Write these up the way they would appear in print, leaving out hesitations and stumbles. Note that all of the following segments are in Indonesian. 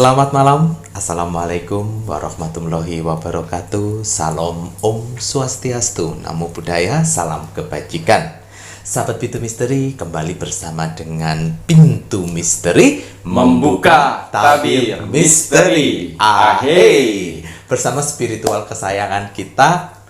Selamat malam, Assalamualaikum warahmatullahi wabarakatuh. Salam Om Swastiastu, Namo Buddhaya, salam kebajikan. Sahabat Pintu Misteri, kembali bersama dengan Pintu Misteri Membuka tabir misteri. Ahey, bersama spiritual kesayangan kita.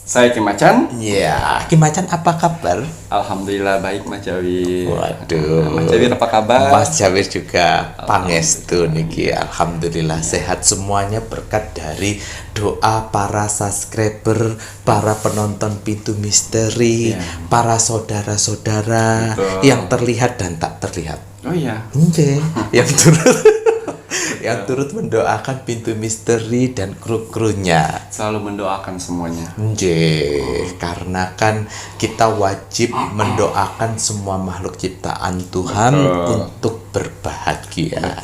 Saya Kim Macan. Ya, Kim Macan apa kabar? Alhamdulillah baik Mas Jawir. Waduh, Mas Jawir apa kabar? Mas Jawir juga pangestu niki. Alhamdulillah sehat semuanya berkat dari doa para subscriber, para penonton Pintu Misteri, para saudara-saudara yang terlihat dan tak terlihat. Oh iya. Yang turut mendoakan Pintu Misteri dan kru-krunya. Selalu mendoakan semuanya. Karena kan kita wajib mendoakan semua makhluk ciptaan Tuhan untuk berbahagia.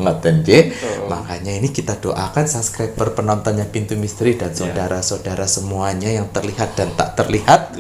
Ngoten nggih. Makanya ini kita doakan subscriber penontonnya Pintu Misteri dan saudara-saudara semuanya yang terlihat dan tak terlihat.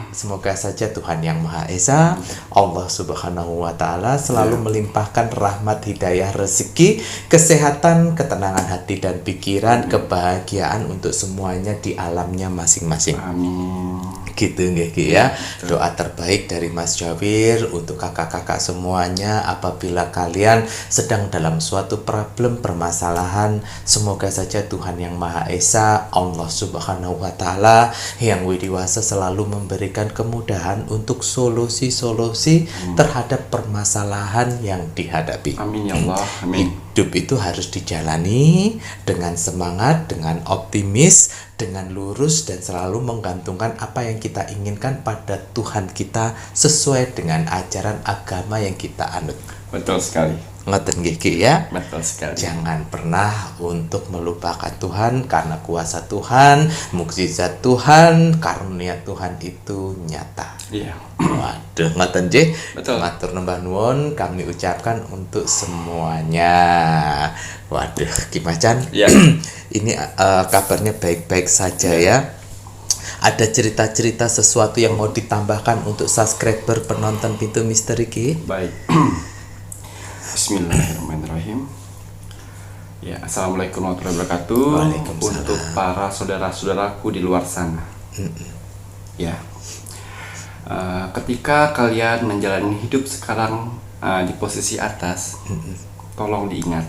Semoga saja Tuhan Yang Maha Esa, Allah Subhanahu wa taala selalu melimpahkan rahmat, hidayah, rezeki, kesehatan, ketenangan hati dan pikiran, kebahagiaan untuk semuanya di alamnya masing-masing. Amin. Gitu nggih ya. Doa terbaik dari Mas Jawir untuk kakak-kakak semuanya apabila kalian sedang dalam suatu problem permasalahan, semoga saja Tuhan Yang Maha Esa, Allah Subhanahu wa taala yang widiwasa selalu memberikan kemudahan untuk solusi-solusi terhadap permasalahan yang dihadapi. Amin ya Allah. Amin. Hidup itu harus dijalani dengan semangat, dengan optimis, dengan lurus dan selalu menggantungkan apa yang kita inginkan pada Tuhan kita sesuai dengan ajaran agama yang kita anut. Betul sekali. Ngoten nggih Ki ya. Betul sekali. Jangan pernah untuk melupakan Tuhan, karena kuasa Tuhan, mukjizat Tuhan, karunia Tuhan itu nyata. Iya. Waduh, ngoten nggih. Betul. Matur nuwun nuwun kami ucapkan untuk semuanya. Waduh, Ki Macan. Iya. Ini kabarnya baik-baik saja ya. Ada cerita-cerita sesuatu yang mau ditambahkan untuk subscriber penonton Pintu Misteri Ki? Baik. Bismillahirrahmanirrahim. Ya, Assalamualaikum warahmatullahi wabarakatuh. Waalaikumsalam. Untuk para saudara-saudaraku di luar sana. Ya. Ketika kalian menjalani hidup sekarang di posisi atas, tolong diingat,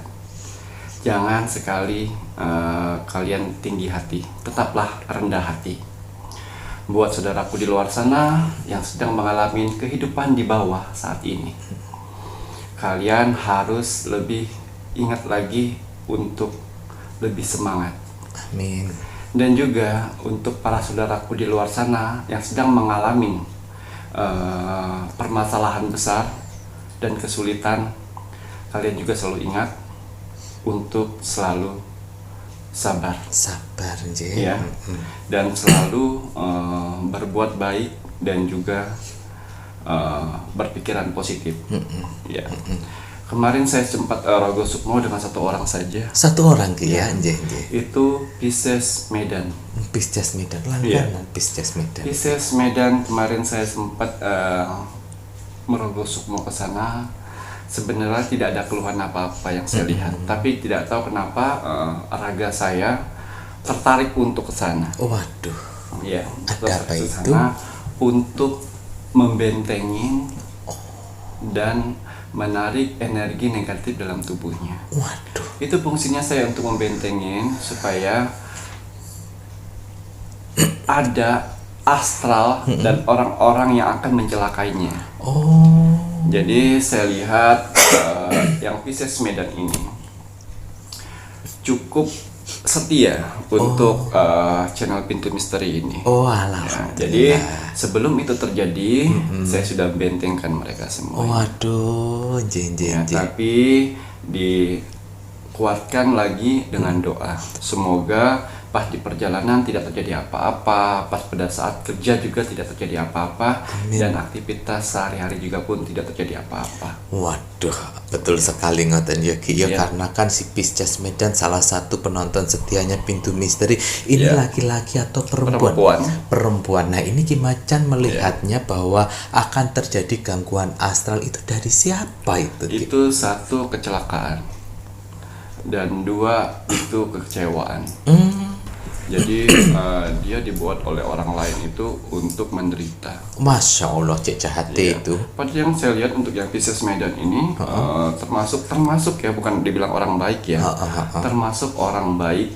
jangan sekali kalian tinggi hati, tetaplah rendah hati. Buat saudaraku di luar sana yang sedang mengalami kehidupan di bawah saat ini, kalian harus lebih ingat lagi untuk lebih semangat. Amin. Dan juga untuk para saudaraku di luar sana yang sedang mengalami permasalahan besar dan kesulitan, kalian juga selalu ingat untuk selalu sabar nggih. ya, dan selalu berbuat baik dan juga berpikiran positif. Ya. Kemarin saya sempat Rogo Sukmo dengan satu orang saja. Satu orang Ki ya, nggih. Itu Pisces Medan. Pisces Medan, langganan Pisces Medan. Pisces Medan, kemarin saya sempat merogoh sukmo ke sana. Sebenarnya tidak ada keluhan apa-apa yang saya lihat, tapi tidak tahu kenapa raga saya tertarik untuk ke sana. Waduh. Ya, Ada apa ke itu? sana untuk membentengin dan menarik energi negatif dalam tubuhnya. Waduh. Itu fungsinya saya untuk membentengin supaya ada astral dan orang-orang yang akan mencelakainya. Oh. Jadi saya lihat yang Pisces Medan ini cukup setia untuk channel Pintu Misteri ini. Oh alah. Ya, jadi sebelum itu terjadi, saya sudah bentengkan mereka semua. Waduh, Ya, tapi dikuatkan lagi dengan doa. Semoga pas di perjalanan tidak terjadi apa-apa, pas pada saat kerja juga tidak terjadi apa-apa, dan aktivitas sehari-hari juga pun tidak terjadi apa-apa. Waduh, betul sekali ngoten ya Ki. Karena kan si Pisces Medan salah satu penonton setianya Pintu Misteri. Ini laki-laki atau perempuan? Perempuan. Nah, ini Ki Macan melihatnya bahwa akan terjadi gangguan astral itu dari siapa itu Ki? Itu satu kecelakaan. dan 2 itu kekecewaan. Jadi dia dibuat oleh orang lain itu untuk menderita. Masya Allah, cek jahat itu. Pada yang saya lihat untuk yang Pisces Medan ini termasuk ya, bukan dibilang orang baik ya, termasuk orang baik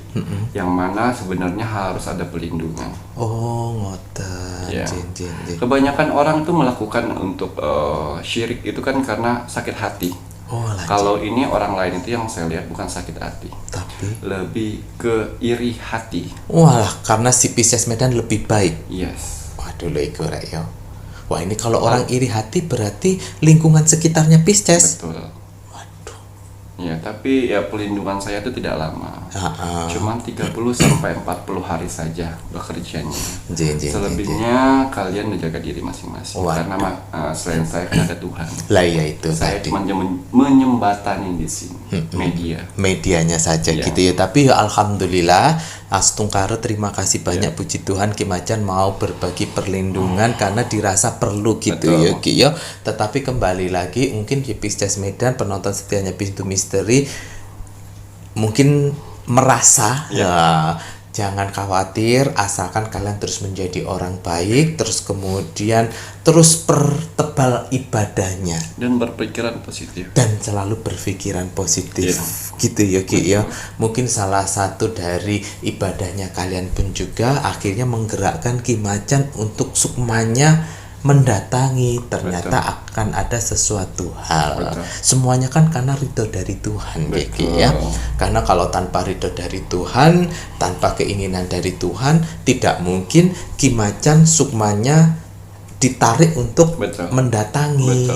yang mana sebenarnya harus ada pelindungan. Oh, ngoten. Ya. Jin. Kebanyakan orang itu melakukan untuk syirik itu kan karena sakit hati. Oh, lanjut. Kalau ini orang lain itu yang saya lihat bukan sakit hati, Tapi lebih ke iri hati. walah, karena si Pisces Medan lebih baik. Yes. Waduh, lo iku rek yo. Wah, ini kalau orang iri hati berarti lingkungan sekitarnya Pisces. Betul. Waduh. Ya, tapi ya pelindungan saya itu tidak lama. Cuman 30 sampai 40 hari saja bekerjanya. Jin. Selebihnya kalian menjaga diri masing-masing. Waduh. Karena selain saya kan ada Tuhan. Lah ya itu Saya tadi. cuma menyembatani di sini Medianya saja Ya. gitu ya. Tapi ya alhamdulillah Astungkara, terima kasih banyak, puji Tuhan Ki Macan mau berbagi perlindungan karena dirasa perlu gitu. Betul. ya Ki ya. Tetapi kembali lagi mungkin Ki Pisces Medan, penonton setianya Pintu Misteri mungkin merasa ya, jangan khawatir, asalkan kalian terus menjadi orang baik, terus kemudian terus pertebal ibadahnya dan berpikiran positif. dan selalu berpikiran positif. Gitu ya Ki ya. Mungkin salah satu dari ibadahnya kalian pun juga akhirnya menggerakkan Ki Macan untuk sukmanya mendatangi, ternyata akan ada sesuatu hal. Semuanya kan karena ridho dari Tuhan ya Ki ya. Karena kalau tanpa ridho dari Tuhan, tanpa keinginan dari Tuhan, tidak mungkin Ki Macan sukmanya ditarik untuk mendatangi.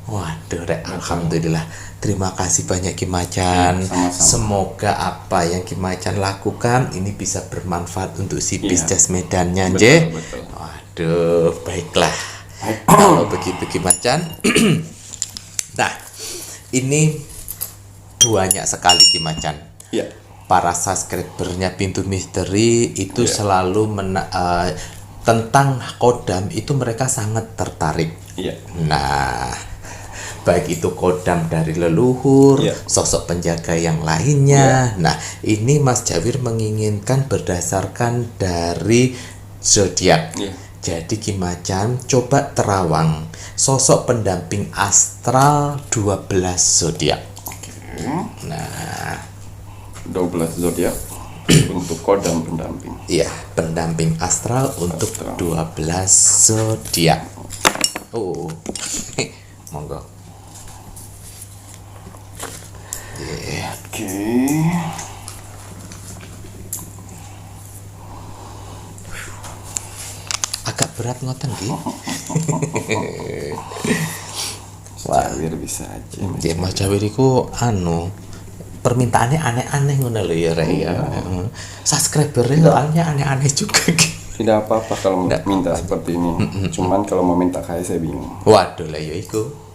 Waduh, rek, alhamdulillah. Terima kasih banyak Ki Macan. Sama-sama. Semoga apa yang Ki Macan lakukan ini bisa bermanfaat untuk si Pisces Medannya, Betul, Je. betul. Waduh, baiklah. Kalau begitu Ki Macan. Nah, ini banyak sekali Ki Macan. Iya. Para subscribernya Pintu Misteri itu selalu tentang kodam itu mereka sangat tertarik. Iya. Nah, baik itu kodam dari leluhur, sosok penjaga yang lainnya. Nah, ini Mas Jawir menginginkan berdasarkan dari zodiak. Jadi Ki Macan coba terawang sosok pendamping astral 12 zodiak. Nah, 12 zodiak untuk kodam pendamping. iya, pendamping astral untuk 12 zodiak. Oh. Monggo. Oke. Agak berat ngoten Ki. Jawir bisa aja. Ya Mas Jawir iku permintaannya aneh-aneh ngono lho ya Rek ya. Subscribernya soalnya aneh-aneh juga Ki. Tidak apa-apa kalau minta seperti ini. Cuman kalau mau minta kayak saya bingung. Waduh lah ya iku.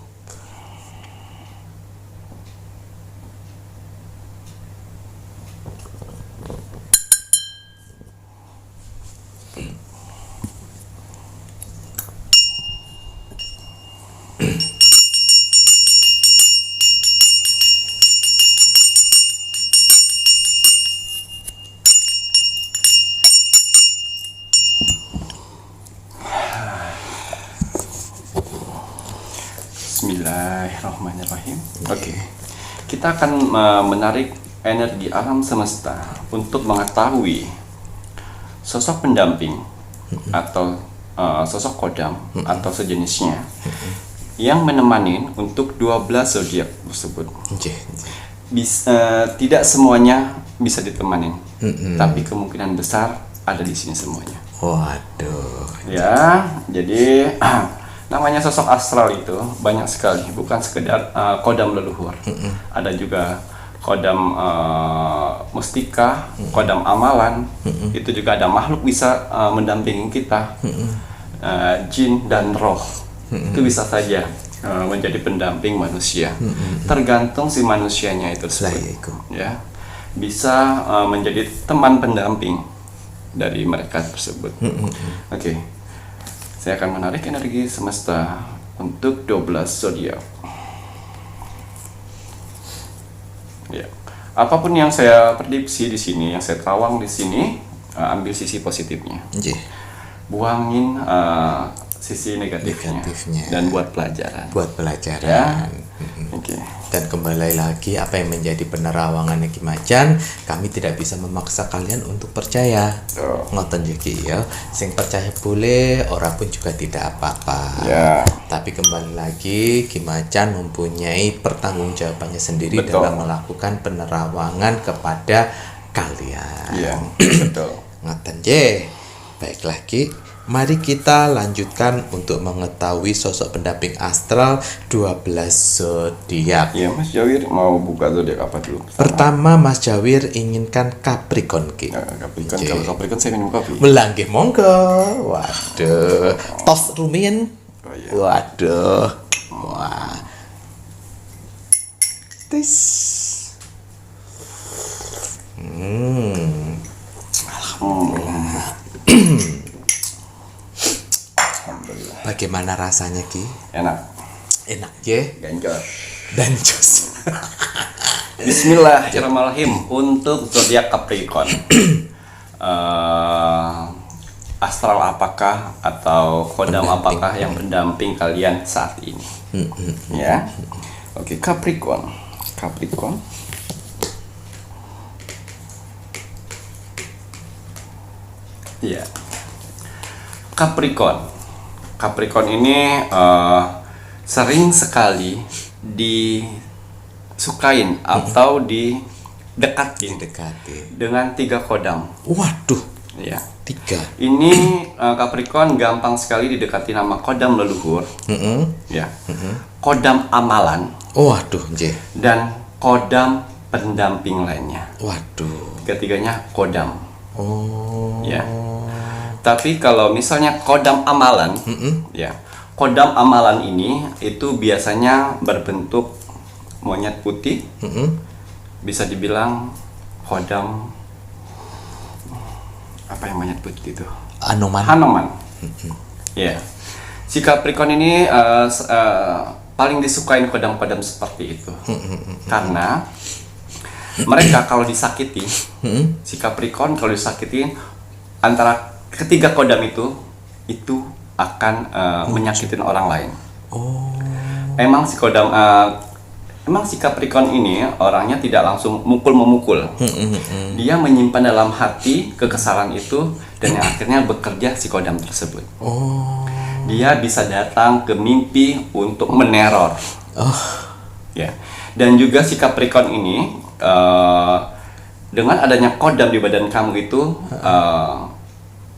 Bismillahirrahmanirrahim. Oke. Kita akan menarik energi alam semesta untuk mengetahui sosok pendamping atau sosok kodam atau sejenisnya yang menemani untuk 12 zodiak tersebut. Tidak semuanya bisa ditemani, tapi kemungkinan besar ada di sini semuanya. Waduh. Ya, jadi namanya sosok astral itu banyak sekali, bukan sekedar kodam leluhur. Ada juga kodam mustika, kodam amalan. Itu juga ada makhluk bisa mendampingi kita, jin dan roh. Itu bisa saja menjadi pendamping manusia. Tergantung si manusianya itu sendiri. Ya, bisa menjadi teman pendamping dari mereka tersebut. Oke. Saya akan menarik energi semesta untuk 12 zodiak. Ya. apapun yang saya prediksi di sini, yang saya terawang di sini, ambil sisi positifnya. Nggih. Buangin sisi negatifnya. Dan buat pelajaran. Buat pelajaran. Oke. Dan kembali lagi apa yang menjadi penerawangan Ki Macan, kami tidak bisa memaksa kalian untuk percaya. Ngoten iki ya. Sing percaya boleh, ora pun juga tidak apa-apa. Ya. Tapi kembali lagi Ki Macan mempunyai pertanggungjawabannya sendiri Betul. dalam melakukan penerawangan kepada kalian. Iya, betul. Ngoten nggih. Baiklah Ki. Mari kita lanjutkan untuk mengetahui sosok pendamping astral 12 zodiak. Iya, Mas Jawir mau buka zodiak apa dulu? Pertama Mas Jawir inginkan Capricorn Ki. Capricorn. Oke. Kalau Capricorn saya minum kopi. Melanggih monggo. Waduh. Tos rumiyin. Oh, iya. Waduh. Wah. Tis. Bagaimana rasanya Ki? Enak. Enak ya? Ganjor. Dan jos. Bismillahirrahmanirrahim. Untuk zodiak Capricorn. Astral apakah atau kodam apakah yang mendamping kalian saat ini? Ya. Oke, Capricorn. Iya. Capricorn ini sering sekali disukain atau didekatin dengan 3 kodam. Waduh, Ya. 3. Ini Capricorn gampang sekali didekati nama kodam leluhur, ya, kodam amalan, Waduh, nggih. dan kodam pendamping lainnya. Waduh. Ketiganya kodam. Oh. Ya. Tapi kalau misalnya kodam amalan, ya, kodam amalan ini itu biasanya berbentuk monyet putih, bisa dibilang kodam apa yang monyet putih itu? Hanuman. Ya, si Capricorn ini paling disukain kodam-kodam seperti itu, karena mereka kalau disakiti, si Capricorn kalau disakiti antara ketiga kodam itu akan menyakitin orang lain. Emang si Capricorn ini orangnya tidak langsung memukul. Dia menyimpan dalam hati kekesalan itu dan yang akhirnya bekerja si kodam tersebut. Dia bisa datang ke mimpi untuk meneror. Ya. Dan juga si Capricorn ini dengan adanya kodam di badan kamu itu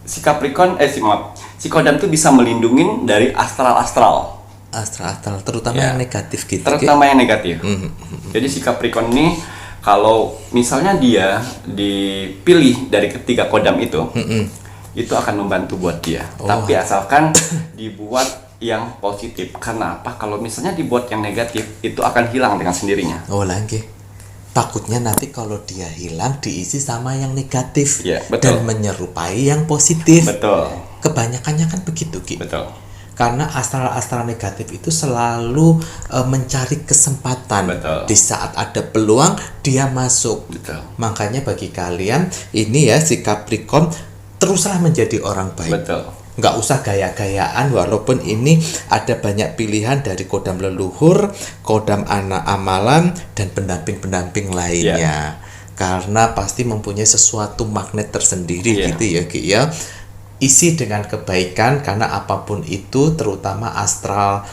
si kodam itu bisa melindungi dari astral terutama Ya. yang negatif gitu. Terutama yang negatif. Jadi si Capricorn ini kalau misalnya dia dipilih dari ketiga kodam itu akan membantu buat dia. Tapi asalkan dibuat yang positif. Karena apa? Kalau misalnya dibuat yang negatif itu akan hilang dengan sendirinya. Oh lagi. Takutnya nanti kalau dia hilang diisi sama yang negatif. Ya, betul. Dan menyerupai yang positif. Betul. Kebanyakannya kan begitu Ki. Betul. Karena astral-astral negatif itu selalu mencari kesempatan. Betul. Di saat ada peluang dia masuk. Betul. Makanya bagi kalian ini ya si Capricorn teruslah menjadi orang baik. Betul. Nggak usah gaya-gayaan walaupun ini ada banyak pilihan dari kodam leluhur, kodam anak amalan, dan pendamping-pendamping lainnya. Karena pasti mempunyai sesuatu magnet tersendiri gitu ya Ki ya. Isi dengan kebaikan karena apapun itu terutama astral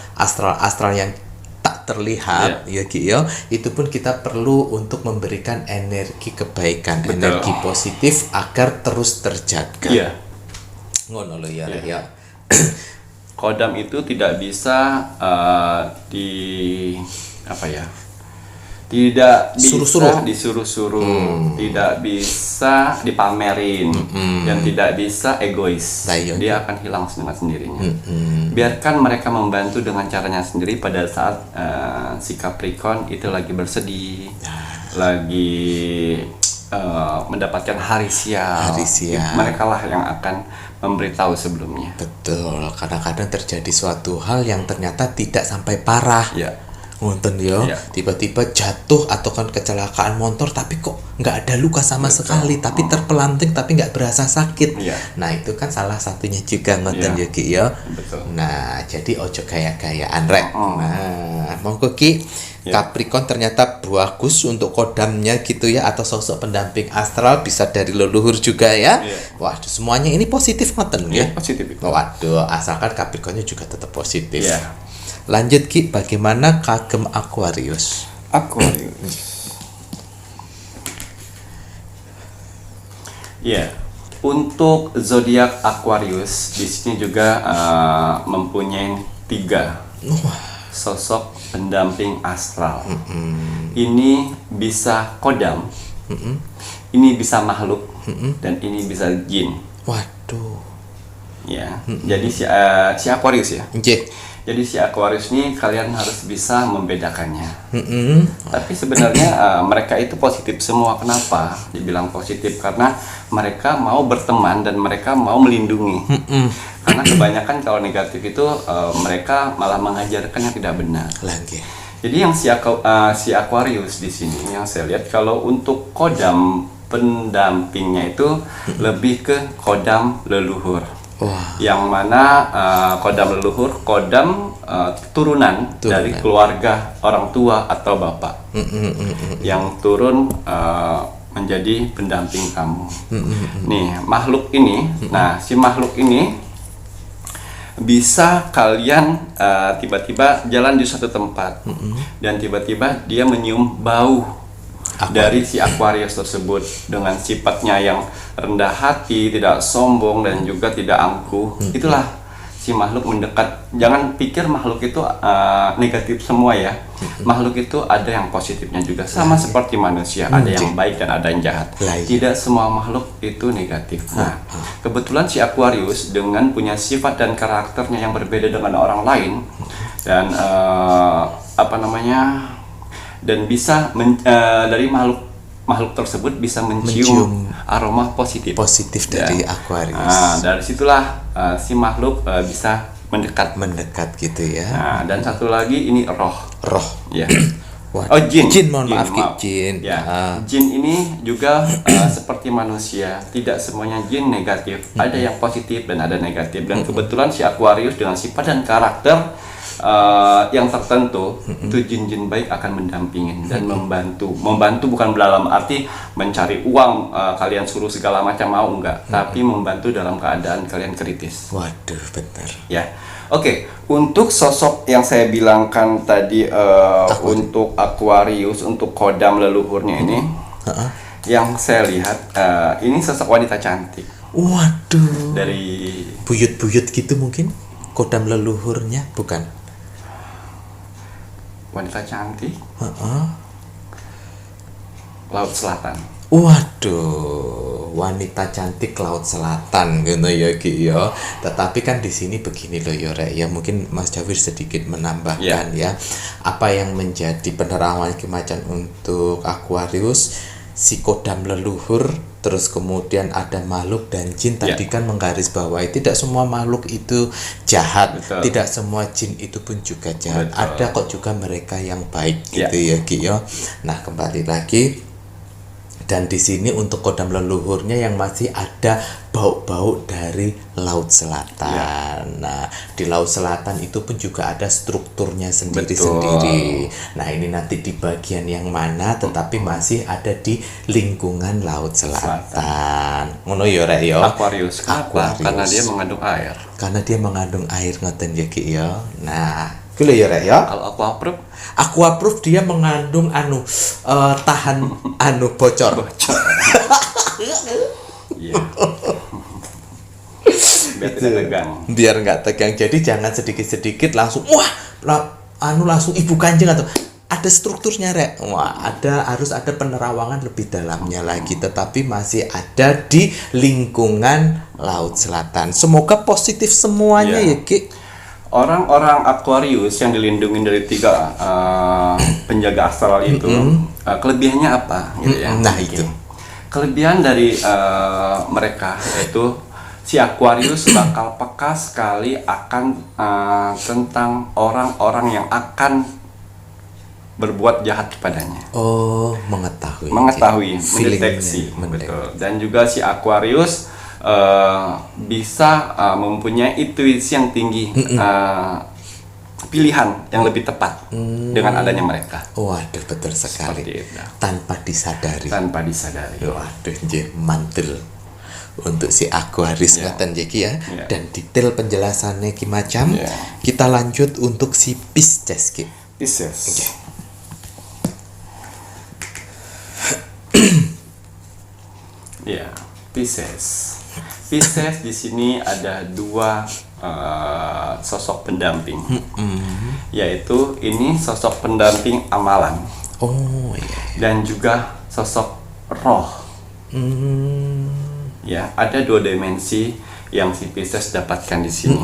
yang tak terlihat ya Ki ya, itu pun kita perlu untuk memberikan energi kebaikan, energi positif agar terus terjaga. Iya. Ngono lho ya. Kodam itu tidak bisa tidak bisa disuruh-suruh, tidak bisa dipamerin, dan tidak bisa egois. Dia akan hilang dengan sendirinya. Biarkan mereka membantu dengan caranya sendiri pada saat si Capricorn itu lagi bersedih, lagi mendapatkan hari sial. Mereka lah yang akan memberitahu sebelumnya. Betul, kadang-kadang terjadi suatu hal yang ternyata tidak sampai parah. Ya. Ngonten ya, Iya. tiba-tiba jatuh atau kan kecelakaan motor tapi kok nggak ada luka sama sekali, tapi terpelanting tapi nggak berasa sakit. Iya. Nah itu kan salah satunya juga ngonten Iya. ya Ki ya. Betul. Nah jadi ojo gaya-gayaan rek. Nah monggo Ki, Ya. Capricorn ternyata bagus untuk kodamnya gitu ya, atau sosok pendamping astral bisa dari leluhur juga ya. Iya. Waduh semuanya ini positif ngoten ya. Positif itu. Waduh asalkan Capricornnya juga tetap positif. Iya. Lanjut Ki, bagaimana kagem Aquarius? Aquarius. Iya. Untuk zodiak Aquarius di sini juga mempunyai 3 sosok pendamping astral. Ini bisa kodam, ini bisa makhluk, dan ini bisa jin. Waduh. Ya. Jadi si Aquarius ya. Nggih. Jadi si Aquarius ini kalian harus bisa membedakannya. Tapi sebenarnya mereka itu positif semua. Kenapa dibilang positif? Karena mereka mau berteman dan mereka mau melindungi. Karena kebanyakan kalau negatif itu mereka malah mengajarkan yang tidak benar. Lagi. Jadi yang si Aquarius di sini yang saya lihat, kalau untuk kodam pendampingnya itu lebih ke kodam leluhur. Wah. Yang mana kodam leluhur, kodam turunan dari keluarga orang tua atau bapak yang turun menjadi pendamping kamu. Nih makhluk ini, nah si makhluk ini bisa kalian tiba-tiba jalan di suatu tempat dan tiba-tiba dia menyium bau dari si Aquarius tersebut dengan sifatnya yang rendah hati, tidak sombong dan juga tidak angkuh. Itulah si makhluk mendekat. Jangan pikir makhluk itu negatif semua ya. Makhluk itu ada yang positifnya juga, sama seperti manusia, ada yang baik dan ada yang jahat. Tidak semua makhluk itu negatif. Nah, kebetulan si Aquarius dengan punya sifat dan karakternya yang berbeda dengan orang lain dan dan bisa dari makhluk tersebut bisa mencium aroma positif dari Aquarius. Nah, dari situlah si makhluk bisa mendekat gitu ya. Nah, dan satu lagi ini roh ya. Jin. Mohon maaf Ki, jin. Ya. Jin ini juga seperti manusia, tidak semuanya jin negatif. Ada yang positif dan ada negatif. Dan kebetulan si Aquarius dengan sifat dan karakter yang tertentu itu jin-jin baik akan mendampingin dan membantu bukan dalam arti mencari uang, kalian suruh segala macam mau enggak, tapi membantu dalam keadaan kalian kritis. Waduh, benar ya. Oke, untuk sosok yang saya bilangkan tadi untuk Aquarius, untuk kodam leluhurnya ini yang saya lihat ini sosok wanita cantik. Waduh, dari buyut-buyut gitu mungkin kodam leluhurnya, bukan? Wanita cantik, Laut Selatan. Waduh, wanita cantik Laut Selatan gitu ya Ki ya. Tetapi kan di sini begini loh ya Rek ya, mungkin Mas Jawir sedikit menambahkan ya. Apa yang menjadi penerawangan Ki Macan untuk Aquarius, si kodam leluhur, terus kemudian ada makhluk dan jin. Tadi kan menggarisbawahi tidak semua makhluk itu jahat. Betul. Tidak semua jin itu pun juga jahat. Betul. Ada kok juga mereka yang baik gitu ya Ki ya. Nah, kembali lagi, dan di sini untuk kodam leluhurnya yang masih ada bau-bau dari Laut Selatan. Nah, di Laut Selatan itu pun juga ada strukturnya sendiri-sendiri. Nah, ini nanti di bagian yang mana, tetapi masih ada di lingkungan Laut Selatan. Ngono ya Rek ya. Aquarius. Kenapa? Karena dia mengandung air. Karena dia mengandung air ngoten ya Ki ya. Nah, gitu ya Rek ya. Kalau Aquaproof dia mengandung tahan bocor. Iya. Biar tidak tegang. Biar nggak tegang. Jadi jangan sedikit-sedikit langsung langsung ibu kanjeng atau ada strukturnya Rek. Wah, harus ada penerawangan lebih dalamnya lagi, tetapi masih ada di lingkungan Laut Selatan. Semoga positif semuanya ya Ki. Orang-orang Aquarius yang dilindungi dari 3 penjaga astral itu, kelebihannya apa gitu ya? Nah, itu. Kelebihan dari mereka yaitu si Aquarius bakal peka sekali akan tentang orang-orang yang akan berbuat jahat kepadanya. Oh, mengetahui, mendeteksi, betul. Dan juga si Aquarius bisa mempunyai intuisi yang tinggi, pilihan yang lebih tepat dengan adanya mereka. Waduh, betul sekali. Tanpa disadari. Waduh, nggih mantul. Untuk si Aquarius ngoten nggih ya. Dan detail penjelasannya ki macam. Kita lanjut untuk si Pisces ki. Pisces. Ya, Pisces. Pisces di sini ada dua sosok pendamping, yaitu ini sosok pendamping amalan, dan juga sosok roh. Ya, ada dua dimensi yang si Pisces dapatkan di sini,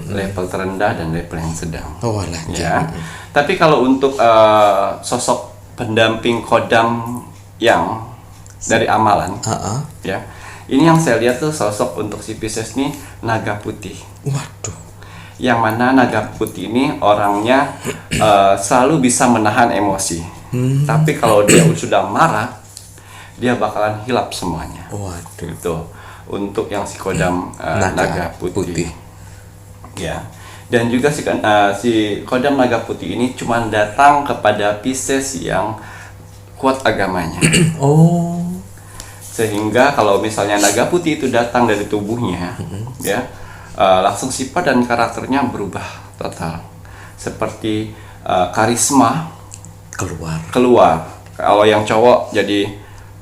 level terendah dan level yang sedang. Ya, tapi kalau untuk sosok pendamping kodam yang dari amalan, ya, ini yang saya lihat tuh sosok untuk si Pisces nih naga putih. Waduh. Yang mana naga putih ini orangnya selalu bisa menahan emosi. Tapi kalau dia sudah marah, dia bakalan hilap semuanya. Waduh. Itu untuk yang si kodam naga putih. Ya. Dan juga si kodam naga putih ini cuma datang kepada Pisces yang kuat agamanya. Sehingga kalau misalnya naga putih itu datang dari tubuhnya, ya, langsung sifat dan karakternya berubah total. Seperti karisma keluar. Kalau yang cowok jadi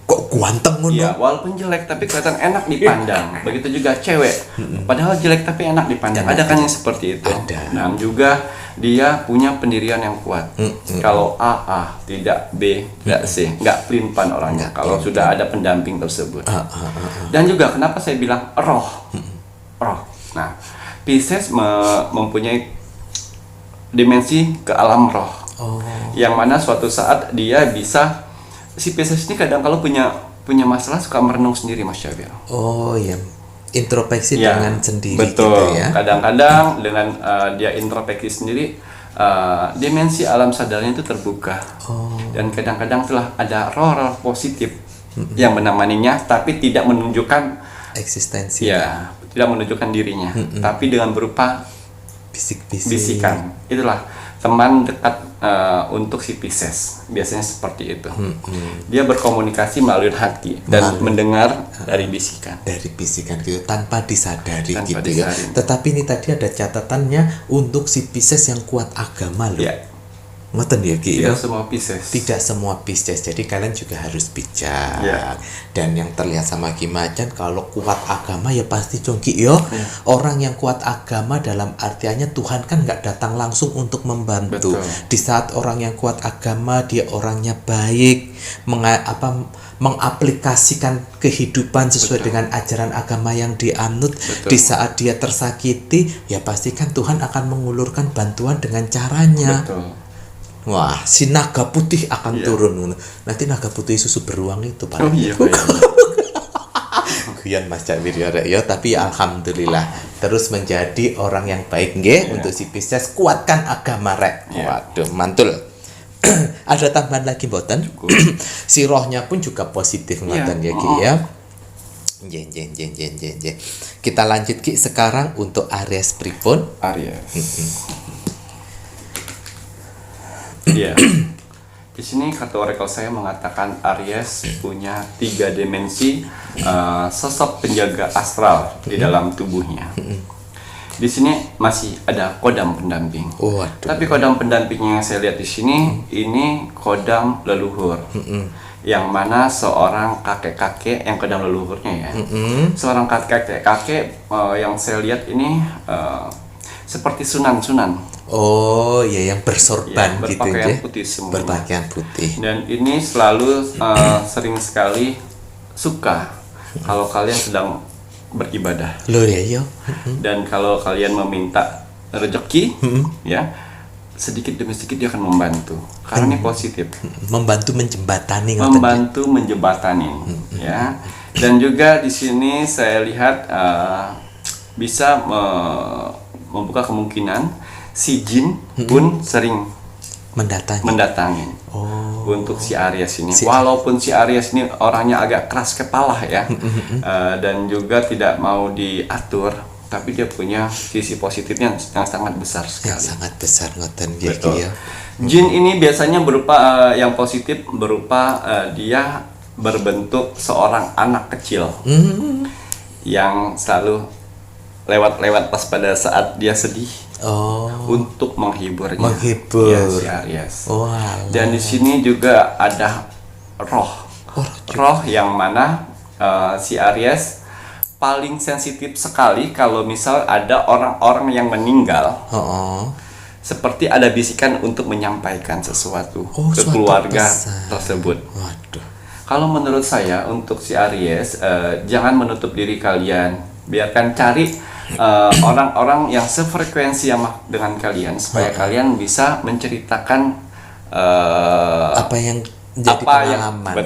kok ganteng ngono. Ya, walaupun jelek tapi kelihatan enak dipandang. Begitu juga cewek. Padahal jelek tapi enak dipandang. Ada kan yang seperti itu. Dan juga dia punya pendirian yang kuat. Kalau A, tidak B, tidak C, nggak pelin-pelan orangnya. Kalau sudah ada pendamping tersebut. Dan juga kenapa saya bilang roh. Nah, Pisces mempunyai dimensi ke alam roh. Yang mana suatu saat dia bisa, si Pisces ini kadang kalau punya masalah suka merenung sendiri, Mas Syawil. Introspeksi dengan sendiri. Betul. Gitu ya. Kadang-kadang dengan dia introspeksi sendiri, dimensi alam sadarnya itu terbuka. Dan kadang-kadang telah ada roh-roh positif yang menemaninya, tapi tidak menunjukkan eksistensi. Ya, tidak menunjukkan dirinya, tapi dengan berupa bisikan. Itulah teman dekat untuk si Pisces, biasanya seperti itu. Dia berkomunikasi melalui hati dan mendengar dari bisikan. Dari bisikan gitu, tanpa disadari gitu ya. Tetapi ini tadi ada catatannya untuk si Pisces yang kuat agama loh. Ngoten ya Ki. Tidak semua Pisces. Tidak semua Pisces. Jadi kalian juga harus bijak. Dan yang terlihat sama Ki Macan, kalau kuat agama ya pasti Ki yo. Orang yang kuat agama dalam artiannya Tuhan kan nggak datang langsung untuk membantu. Di saat orang yang kuat agama, dia orangnya baik, mengaplikasikan kehidupan sesuai dengan ajaran agama yang dianut. Di saat dia tersakiti, ya pastikan Tuhan akan mengulurkan bantuan dengan caranya. Wah, si naga putih akan turun. Nanti naga putih susu beruang itu Pak. Guyon Mas Cak Wiryo ya, tapi alhamdulillah terus menjadi orang yang baik nggih. Untuk si Pisces, kuatkan agama rek. Waduh, mantul. Ada tambahan lagi mboten? Si rohnya pun juga positif ngoten ya Ki ya. Nggih. Kita lanjut Ki sekarang untuk Aries pripun? Iya. Di sini kartu oracle saya mengatakan Aries punya 3 dimensi sosok penjaga astral di dalam tubuhnya. Di sini masih ada kodam pendamping. Tapi kodam pendampingnya yang saya lihat di sini ini kodam leluhur. Yang mana seorang kakek-kakek yang kodam leluhurnya ya. Seorang kakek-kakek yang saya lihat ini seperti sunan-sunan. Yang bersorban gitu ya. Berpakaian putih. Dan ini selalu sering sekali suka kalau kalian sedang beribadah. Dan kalau kalian meminta rezeki, ya, sedikit demi sedikit dia akan membantu. Karena ini positif. Membantu menjembatani. Ya. Dan juga di sini saya lihat bisa membuka kemungkinan si jin pun sering mendatangi. Untuk si Aries ini, walaupun si Aries ini orangnya agak keras kepala ya, dan juga tidak mau diatur, tapi dia punya sisi positifnya yang sangat besar sekali. Yang sangat besar ngoten Betul. ya. Jin ini biasanya berupa yang positif berupa dia berbentuk seorang anak kecil yang selalu lewat-lewat pas pada saat dia sedih. Untuk menghiburnya. Ya, si Aries. Dan di sini juga ada roh yang mana si Aries paling sensitif sekali kalau misal ada orang-orang yang meninggal. Seperti ada bisikan untuk menyampaikan sesuatu ke keluarga tersebut. Kalau menurut saya untuk si Aries, jangan menutup diri kalian, biarkan cari orang-orang yang sefrekuensi dengan kalian supaya kalian bisa menceritakan apa yang jadi pengalaman.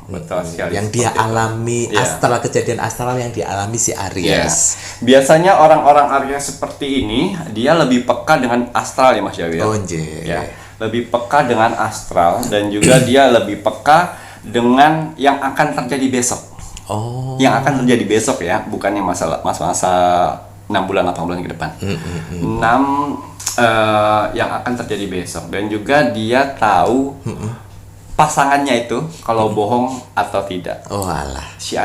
Betul sekali. Yang dia alami astral, kejadian astral yang dialami si Aries. Biasanya orang-orang Aries seperti ini dia lebih peka dengan astral ya Mas Jawir. Lebih peka dengan astral dan juga dia lebih peka dengan yang akan terjadi besok. Yang akan terjadi besok ya, bukannya masa 6 bulan 8 bulan ke depan. 6 yang akan terjadi besok, dan juga dia tahu pasangannya itu kalau bohong atau tidak. Si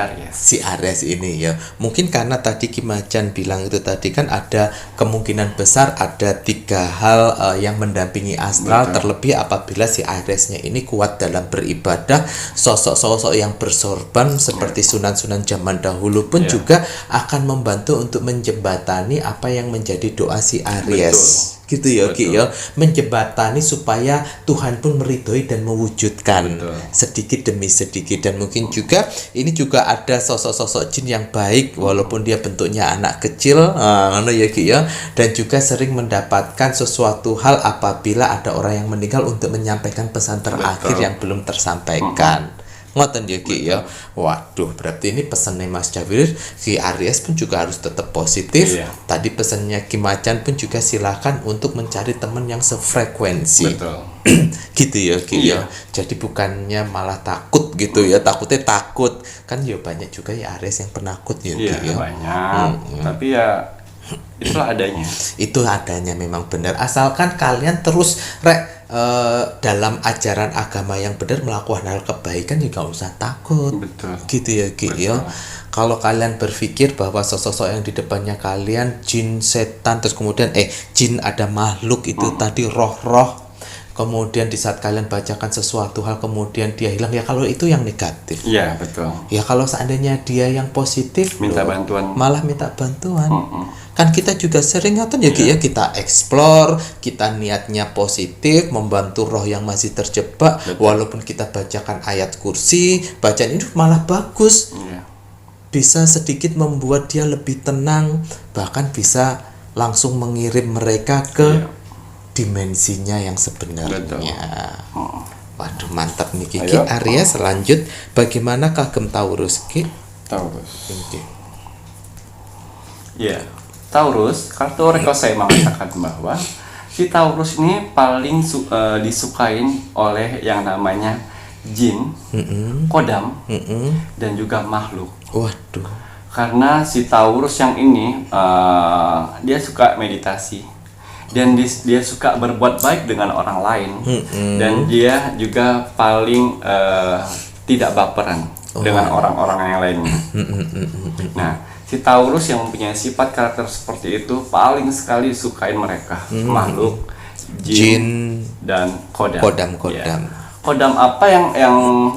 Aries ini ya. Mungkin karena tadi Kimacan bilang itu tadi kan ada kemungkinan besar ada 3 hal yang mendampingi astral. Terlebih apabila si Ariesnya ini kuat dalam beribadah, sosok-sosok yang bersorban seperti sunan-sunan zaman dahulu pun juga akan membantu untuk menjembatani apa yang menjadi doa si Aries. Gitu ya Ki ya, menjembatani supaya Tuhan pun meridhoi dan mewujudkan sedikit demi sedikit. Dan mungkin juga ini juga ada sosok-sosok jin yang baik walaupun dia bentuknya anak kecil, ya Ki ya, dan juga sering mendapatkan sesuatu hal apabila ada orang yang meninggal untuk menyampaikan pesan terakhir yang belum tersampaikan. Ngoten ya Ki ya. Waduh, berarti ini pesannya Mas Jawir, si Aries pun juga harus tetap positif. Tadi pesannya Kimacan pun juga silakan untuk mencari teman yang sefrekuensi. Gitu ya Ki ya. Jadi bukannya malah takut gitu ya, takut kan ya banyak juga ya Aries yang penakut ya Ki ya. Banyak. Tapi ya itulah adanya. Itu adanya memang benar. Asalkan kalian terus dalam ajaran agama yang benar melakukan hal kebaikan juga usah takut. Gitu ya Ki ya. Kalau kalian berpikir bahwa sosok yang di depannya kalian jin, setan, terus kemudian jin ada makhluk itu tadi roh-roh, kemudian di saat kalian bacakan sesuatu hal kemudian dia hilang, ya kalau itu yang negatif. Iya betul. Ya kalau seandainya dia yang positif, malah minta bantuan. Kan kita juga sering ya kita explore, kita niatnya positif membantu roh yang masih terjebak. Walaupun kita bacakan ayat kursi, bacaan itu malah bagus, bisa sedikit membuat dia lebih tenang, bahkan bisa langsung mengirim mereka ke dimensinya yang sebenarnya. Waduh, mantap nih Ki. Aries lanjut, bagaimana kagem Taurus Ki? Taurus, kartu Reko saya mengatakan bahwa si Taurus ini paling disukain oleh yang namanya jin, kodam, dan juga makhluk. Karena si Taurus yang ini dia suka meditasi dan dia suka berbuat baik dengan orang lain, dan dia juga paling tidak baperan dengan orang-orang yang lainnya. Nah, si Taurus yang mempunyai sifat karakter seperti itu paling sekali disukain mereka makhluk jin dan kodam. Kodam apa yang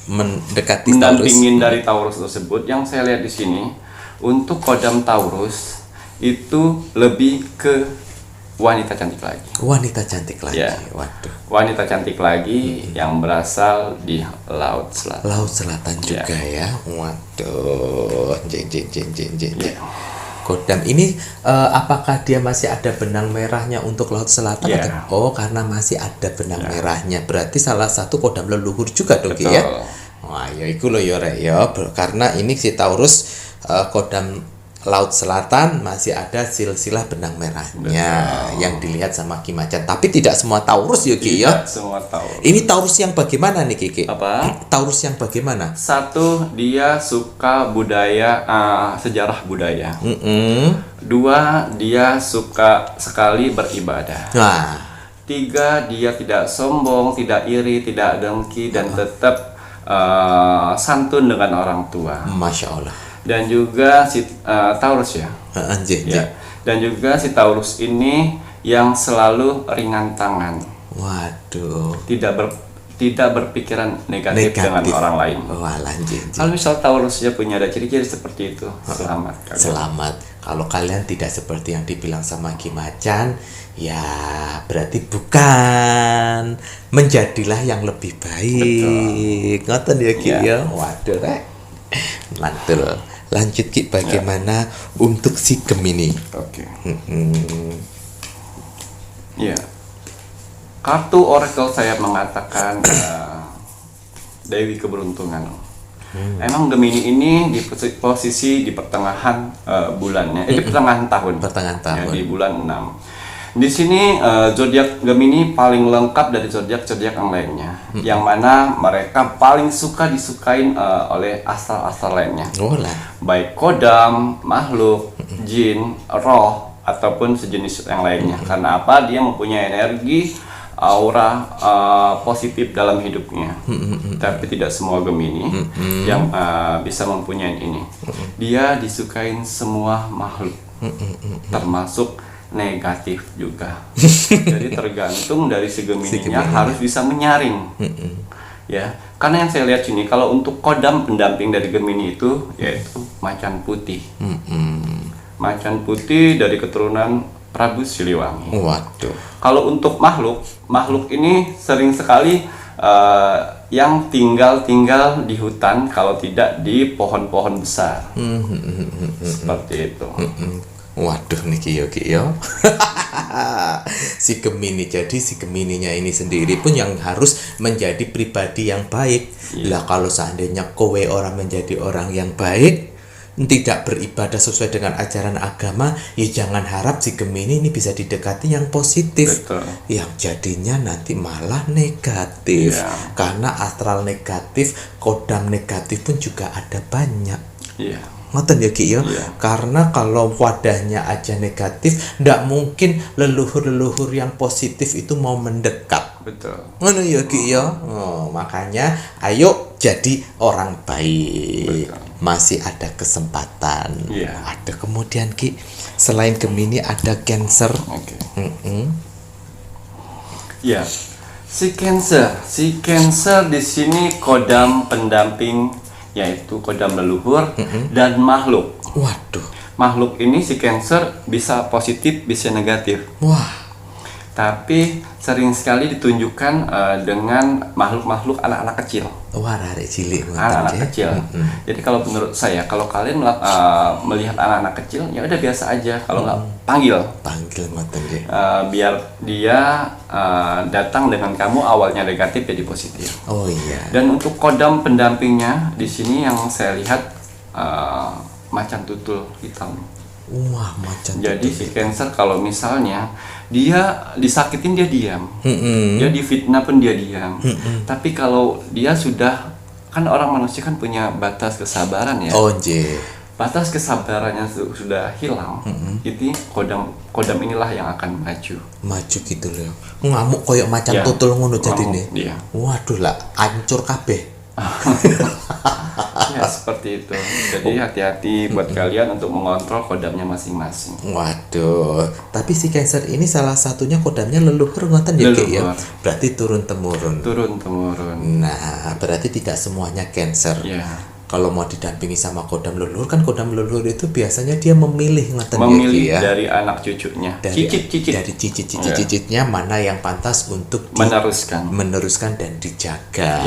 mendampingin dari Taurus tersebut? Yang saya lihat di sini untuk kodam Taurus itu lebih ke wanita cantik lagi. Wanita cantik lagi yang berasal di Laut Selatan juga ya. Waduh, Kodam ini apakah dia masih ada benang merahnya untuk Laut Selatan? Karena masih ada benang merahnya. Berarti salah satu kodam leluhur juga dong ya. Wah, ya iku loh ya Rek ya. Karena ini si Taurus kodam Laut Selatan masih ada silsilah benang merahnya yang dilihat sama Ki Macan. Tapi tidak semua Taurus ya Ki ya. Tidak semua Taurus. Ini Taurus yang bagaimana nih Ki? Apa? Taurus yang bagaimana? Satu, dia suka budaya, sejarah budaya. Dua, dia suka sekali beribadah. Nah, Tiga, dia tidak sombong, tidak iri, tidak dengki, dan tetap santun dengan orang tua. Masya Allah. Dan juga si Taurus ya. Anjing. Ya. Dan juga si Taurus ini yang selalu ringan tangan. Waduh. Tidak berpikiran negatif dengan orang lain. Wah, lanjut. Kalau misal Taurusnya punya ada ciri-ciri seperti itu, selamat. Selamat. Kalau kalian tidak seperti yang dibilang sama Ki Macan, ya berarti bukan. Menjadilah yang lebih baik. Ngoten ya Ki ya. Waduh rek. Mantul. Lanjut Ki, bagaimana untuk si Gemini? Oke. Ya. Kartu oracle saya mengatakan Dewi Keberuntungan. Emang Gemini ini di posisi di pertengahan bulannya, di pertengahan tahun. Pertengahan tahun. Ya, di bulan 6. Di sini zodiak Gemini paling lengkap dari zodiak-zodiak yang lainnya. Yang mana mereka paling suka disukain oleh astral-astral lainnya. Baik kodam, makhluk, jin, roh, ataupun sejenis yang lainnya. Karena apa? Dia mempunyai energi, aura positif dalam hidupnya. Tapi tidak semua Gemini yang bisa mempunyai ini. Dia disukain semua makhluk, termasuk negatif juga. Jadi tergantung dari si Gemininya harus bisa menyaring. Ya, karena yang saya lihat sini kalau untuk kodam pendamping dari Gemini itu yaitu macan putih. Macan putih dari keturunan Prabu Siliwangi. Waduh. Kalau untuk makhluk ini sering sekali yang tinggal di hutan, kalau tidak di pohon-pohon besar. Seperti itu. Waduh nih Kiyo. Si Gemini, jadi si Gemininya ini sendiri pun yang harus menjadi pribadi yang baik. Lah kalau seandainya kowe orang menjadi orang yang baik, tidak beribadah sesuai dengan ajaran agama, ya jangan harap si Gemini ini bisa didekati yang positif. Betul. Yang jadinya nanti malah negatif. Karena astral negatif, kodam negatif pun juga ada banyak. Ngoten ya Ki ya. Karena kalau wadahnya aja negatif, ndak mungkin leluhur-leluhur yang positif itu mau mendekat. Betul. Ngono ya Ki ya. Makanya ayo jadi orang baik. Betul. Masih ada kesempatan. Ada kemudian Ki, selain Gemini ada Cancer. Ya. Si Cancer di sini kodam pendamping yaitu kodam leluhur dan makhluk. Waduh. Makhluk ini si Cancer bisa positif, bisa negatif. Wah. Tapi sering sekali ditunjukkan dengan makhluk-makhluk anak-anak kecil. Wah, arek cilik. Anak-anak kecil. Jadi kalau menurut saya, kalau kalian melihat anak-anak kecil, ya udah biasa aja. Kalau nggak panggil ngoten deh. Biar dia datang dengan kamu awalnya negatif jadi positif. Oh iya. Dan untuk kodam pendampingnya di sini yang saya lihat macan tutul hitam. Wah, macan. Jadi si Cancer kalau misalnya dia disakitin dia diam, dia difitnah pun dia diam. Tapi kalau dia sudah, kan orang manusia kan punya batas kesabaran ya. Batas kesabarannya sudah hilang, jadi kodam inilah yang akan maju gitu loh. Ngamuk koyok macan tutul ngono jadine. Waduh lah, hancur kabeh. Ya seperti itu. Jadi hati-hati buat kalian untuk mengontrol kodamnya masing-masing. Waduh, tapi si Cancer ini salah satunya kodamnya leluhur ngoten ya Ki ya. Berarti turun temurun. Nah, berarti tidak semuanya Cancer. Kalau mau didampingi sama kodam leluhur, kan kodam leluhur itu biasanya dia memilih ya, dari anak cucunya, dari cicit-cicitnya mana yang pantas untuk meneruskan dan dijaga.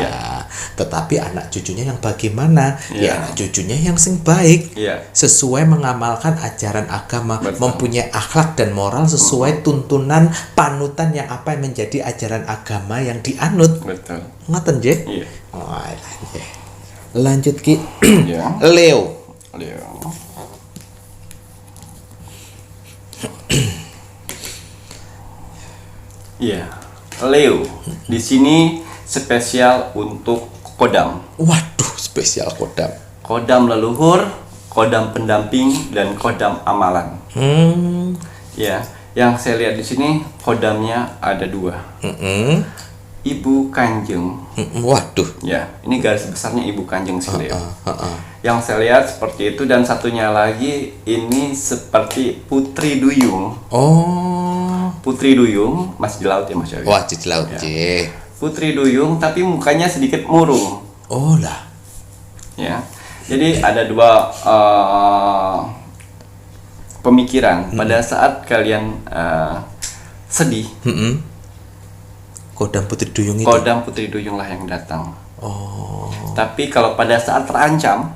Tetapi anak cucunya yang bagaimana? Ya anak cucunya yang sing baik, sesuai mengamalkan ajaran agama, mempunyai akhlak dan moral sesuai tuntunan panutan yang apa yang menjadi ajaran agama yang dianut. Ngoten nggih? Lanjut Ki. Leo. Iya. Leo. Di sini spesial untuk kodam. Waduh, spesial kodam. Kodam leluhur, kodam pendamping, dan kodam amalan. Ya, yang saya lihat di sini kodamnya ada 2. Ibu Kanjeng. Waduh. Ya, ini garis besarnya Ibu Kanjeng sih Leo. Yang saya lihat seperti itu, dan satunya lagi ini seperti Putri Duyung. Oh. Putri Duyung masih di laut ya Mas Yawi. Wah, di laut Ya. je. Putri Duyung tapi mukanya sedikit murung. Oh lah. Ya. Jadi ada 2 pemikiran pada saat kalian sedih. Kodam Putri Duyung itu. Kodam Putri Duyung lah yang datang. Oh. Tapi kalau pada saat terancam,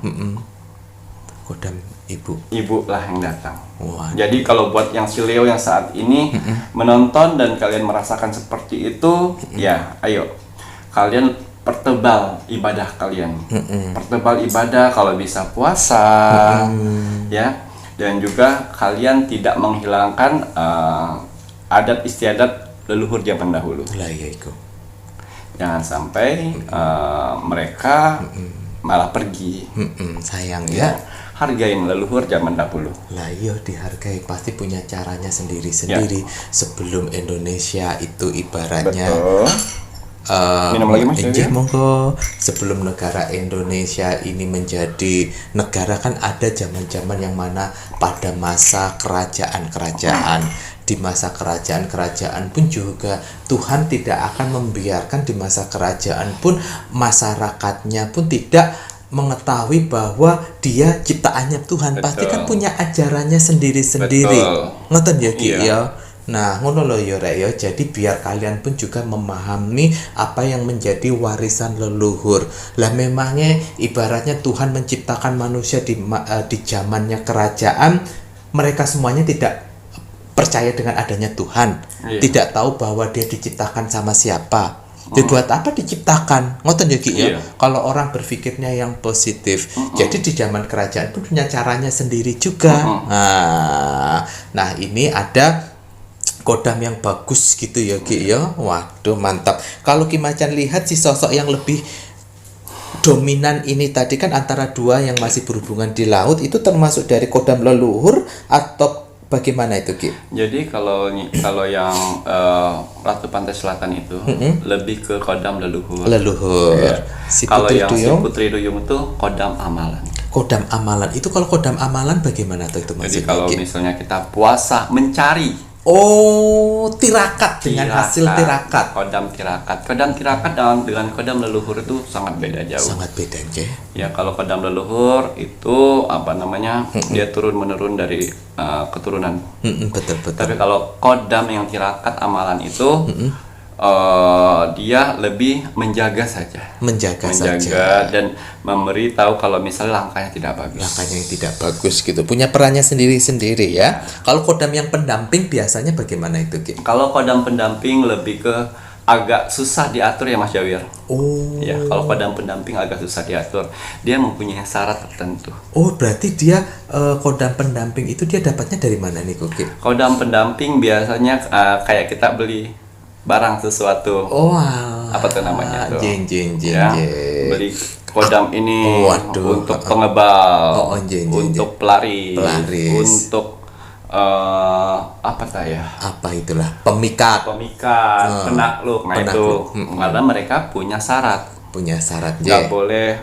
Kodam ibu. ibu lah yang datang. Wah. Jadi kalau buat yang si Leo yang saat ini menonton dan kalian merasakan seperti itu, ya ayo kalian pertebal ibadah kalian. Pertebal ibadah, kalau bisa puasa, ya. Dan juga kalian tidak menghilangkan adat istiadat leluhur zaman dahulu. Lah ya iku. Jangan sampai mereka malah pergi. Sayang Ya, ya. hargain leluhur zaman dahulu. Lah iya, dihargai, pasti punya caranya sendiri-sendiri. Sebelum Indonesia itu ibaratnya Betul. Minum lagi Mas Injih, Dewi? monggo. Sebelum negara Indonesia ini menjadi negara, kan ada zaman-zaman yang mana pada masa kerajaan-kerajaan. Di masa kerajaan-kerajaan pun juga Tuhan tidak akan membiarkan di masa kerajaan pun masyarakatnya pun tidak mengetahui bahwa dia ciptaannya Tuhan. Pasti kan punya ajarannya sendiri-sendiri. Betul. Ngoten ya Ki Iya. ya. Nah, ngono lho ya Rek ya. Jadi biar kalian pun juga memahami apa yang menjadi warisan leluhur. Lah memangnya ibaratnya Tuhan menciptakan manusia di zamannya kerajaan, mereka semuanya tidak percaya dengan adanya Tuhan. Iya. Tidak tahu bahwa dia diciptakan sama siapa. Dibuat apa diciptakan? Ngoten ya Ki ya. Iya. Kalau orang berpikirnya yang positif. Jadi di zaman kerajaan pun punya caranya sendiri juga. Nah, ini ada kodam yang bagus gitu ya Ki ya. Waduh, mantap. Kalau Ki Macan lihat si sosok yang lebih dominan ini tadi kan antara 2 yang masih berhubungan di laut, itu termasuk dari kodam leluhur atau bagaimana itu Ki? Jadi kalau yang Ratu Pantai Selatan itu lebih ke kodam leluhur. Leluhur. Ya. Si Kalau Putri yang Duyung, si Putri Duyung itu kodam amalan. kodam amalan. Itu kalau kodam amalan bagaimana tuh itu Jadi maksudnya kalau Ki? misalnya kita puasa mencari Oh, tirakat dengan hasil tirakat. Kodam tirakat. Kodam tirakat dengan kodam leluhur itu sangat beda jauh. Sangat beda, Nje. Ya, kalau kodam leluhur itu dia turun menurun dari keturunan. Betul. Tapi kalau kodam yang tirakat amalan itu dia lebih menjaga saja. Menjaga saja. Dan memberi tahu kalau misalnya langkahnya tidak bagus. Langkahnya yang tidak bagus gitu. Punya perannya sendiri-sendiri ya. Kalau kodam yang pendamping biasanya bagaimana itu, Ki? Kalau kodam pendamping lebih ke agak susah diatur ya Mas Jawir. Oh. Ya, kalau kodam pendamping agak susah diatur. Dia mempunyai syarat tertentu. Oh, berarti dia kodam pendamping itu dia dapatnya dari mana nih, Ki? Kodam pendamping biasanya kayak kita beli barang sesuatu. Oh, alah. Apa tuh namanya tuh? Jeng. Ya, beli kodam ini Waduh. untuk pengebal, jeng. untuk pelaris, Pelaris. untuk apa saya? Apa itulah? Pemikat. Penakluk. Nah Penakluk. itu karena mereka punya syarat. Punya syarat, Nggak boleh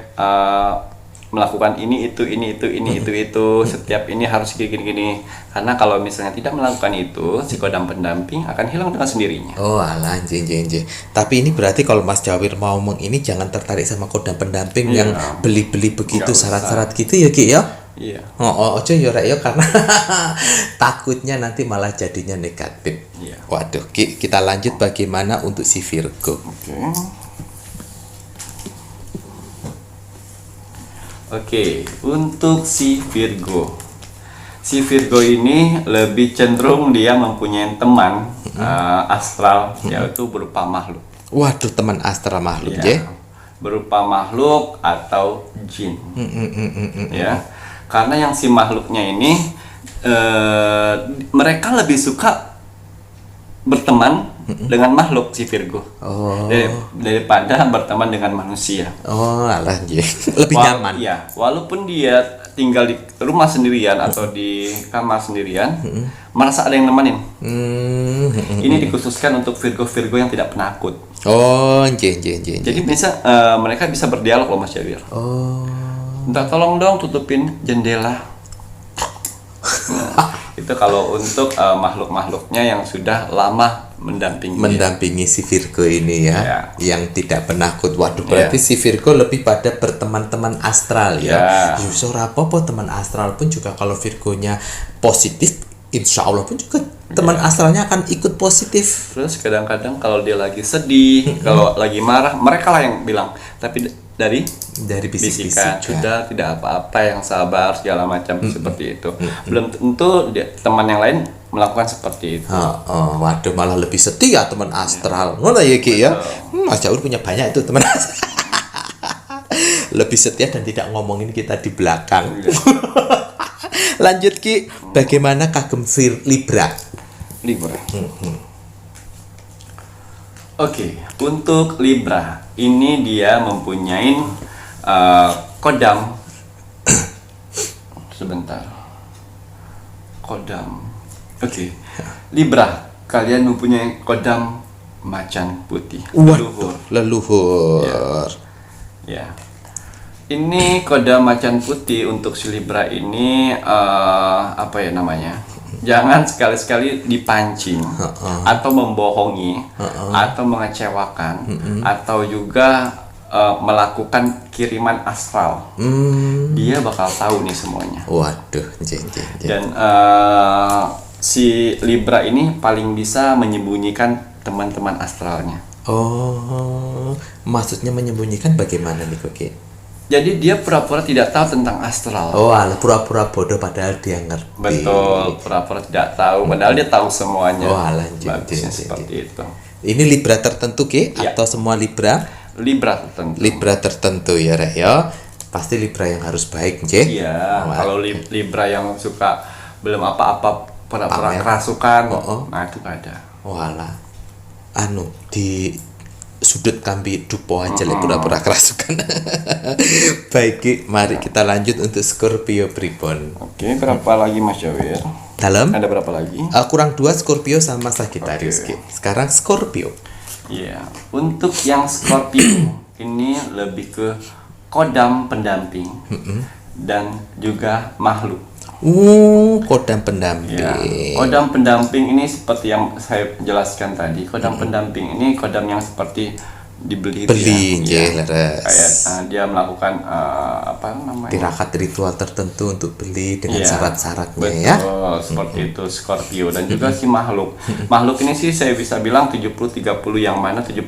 melakukan ini itu setiap ini harus gini. Karena kalau misalnya tidak melakukan itu, si kodam pendamping akan hilang dengan sendirinya. Oh alah, jeng. Tapi ini berarti kalau Mas Jawir mau ini jangan tertarik sama kodam pendamping yang beli-beli begitu Nggak usah. syarat-syarat gitu ya Ki ya. Iya. Ojo ya Rek ya, karena takutnya nanti malah jadinya negatif. Iya. Waduh, Ki, kita lanjut bagaimana untuk si Virgo. Oke, untuk si Virgo. Si Virgo ini lebih cenderung dia mempunyai teman astral, yaitu berupa makhluk. Waduh, teman astral makhluk Ya, ya. berupa makhluk atau jin. Ya, karena yang si makhluknya ini mereka lebih suka berteman dengan makhluk si Virgo. Oh. Daripada berteman dengan manusia. Oh, alah nggih. Lebih nyaman. Iya, walaupun dia tinggal di rumah sendirian atau di kamar sendirian, merasa ada yang nemenin. Ini dikhususkan untuk Virgo-Virgo yang tidak penakut. Oh, nggih. Jadi mereka bisa berdialog loh Mas Jawir. Oh. Minta tolong dong tutupin jendela. Nah, itu kalau untuk makhluk-makhluknya yang sudah lama mendampingi si Virgo ini ya, yang tidak penakut. Waduh, berarti si Virgo lebih pada berteman-teman astral ya. Justru apa-apa teman astral pun juga kalau Virgonya positif, insya Allah pun juga teman astralnya akan ikut positif. Terus kadang-kadang kalau dia lagi sedih, kalau lagi marah, mereka lah yang bilang. Tapi dari bisikan sudah tidak apa-apa, yang sabar segala macam seperti itu. Belum tentu teman yang lain melakukan seperti itu. Waduh, malah lebih sedih ya teman astral. Ngono ya Ki ya. Mas Jaur punya banyak itu teman astral. Lebih setia dan tidak ngomongin kita di belakang. Lanjut Ki, bagaimana kagem Libra? Oke, untuk Libra ini dia mempunyai kodam. Sebentar. Kodam. Oke. Libra, kalian mempunyai kodam macan putih. Leluhur. Ya. Ini kodam macan putih untuk si Libra ini apa ya namanya? Jangan sekali-sekali dipancing atau membohongi atau mengecewakan atau juga melakukan kiriman astral. Dia bakal tahu nih semuanya. Waduh, Dan si Libra ini paling bisa menyembunyikan teman-teman astralnya. Oh, maksudnya menyembunyikan bagaimana nih Koki? Jadi dia pura-pura tidak tahu tentang astral. Oh, pura-pura bodoh padahal dia ngerti. Betul, pura-pura tidak tahu padahal dia tahu semuanya. Oh, lanjut. Seperti itu. Ini Libra tertentu Ki atau semua Libra? Libra tertentu ya Rek ya. Pasti Libra yang harus baik nggih. Iya, kalau Libra yang suka belum apa-apa pura-pura kerasukan. Nah, itu ada. Walah. Di sudut kami dupo aja pura-pura kerasukan. Baik Ki, mari kita lanjut untuk Scorpio pripun. Oke, berapa lagi Mas Jawir? Dalam? Ada berapa lagi? Kurang 2 Scorpio sama Sagittarius Ki. Sekarang Scorpio. Iya, untuk yang Scorpio ini lebih ke kodam pendamping dan juga makhluk. Kodam pendamping. Ya, kodam pendamping ini seperti yang saya jelaskan tadi. Kodam pendamping ini kodam yang seperti dibeli kayak dia melakukan apa namanya? tirakat ritual tertentu untuk beli dengan syarat-syaratnya. Betul, ya. Seperti itu Scorpio dan juga si makhluk. Makhluk ini sih saya bisa bilang 70-30, yang mana 70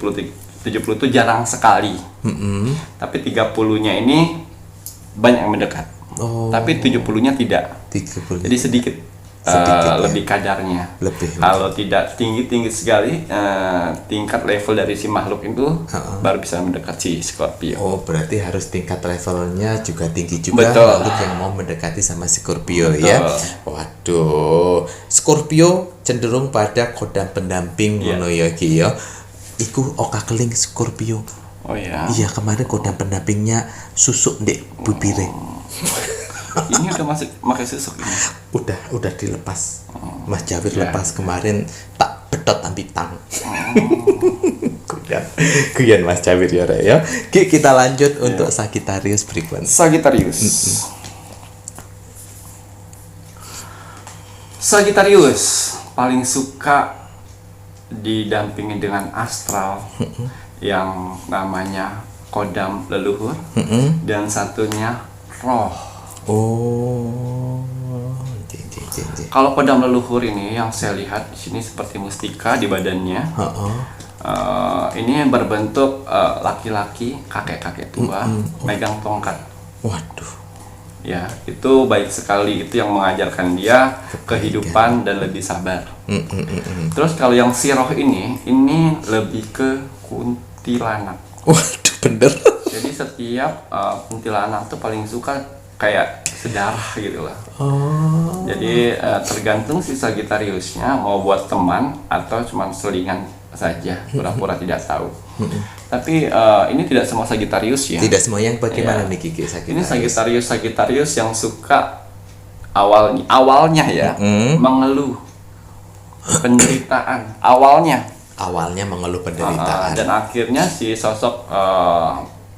itu jarang sekali. Tapi 30-nya ini banyak yang mendekat. Tapi 70-nya tidak. 30. Jadi sedikit lebih kadarnya. Kalau tidak tinggi sekali tingkat level dari si makhluk itu baru bisa mendekat si Scorpio. Oh, berarti harus tingkat levelnya juga tinggi juga makhluk yang mau mendekati sama Scorpio. Ya. Waduh, Scorpio cenderung pada kodam pendamping ngono ya Ki ya. Iku oka keling Scorpio. Oh ya. Iya, kemarin kodam pendampingnya susuk ndek bibire. Ini udah masuk pakai susuk ini. Udah dilepas. Mas Jawir lepas kemarin tak bedot ambil tang. Kuyan Mas Jawir ya. Kita lanjut untuk Sagittarius berikutnya. Sagittarius paling suka didampingi dengan astral yang namanya kodam leluhur dan satunya roh. Kalau kodam leluhur ini yang saya lihat di sini seperti mustika di badannya. Ini berbentuk laki-laki, kakek-kakek tua, megang tongkat. Waduh. Ya, itu baik sekali. Itu yang mengajarkan dia kehidupan dan lebih sabar. Terus kalau yang si roh ini lebih ke kuntilanak. Waduh, bener. Jadi setiap kuntilanak tuh paling suka kayak sedarah gitu lah. Jadi tergantung si Sagittariusnya mau buat teman atau cuma selingan saja, pura-pura tidak tahu. Tapi ini tidak semua Sagittarius ya. Tidak semua. Yang bagaimana Ya. nih Kiki Ini Sagittarius? Sagittarius yang suka awalnya ya mengeluh penderitaan Awalnya mengeluh penderitaan. dan akhirnya si sosok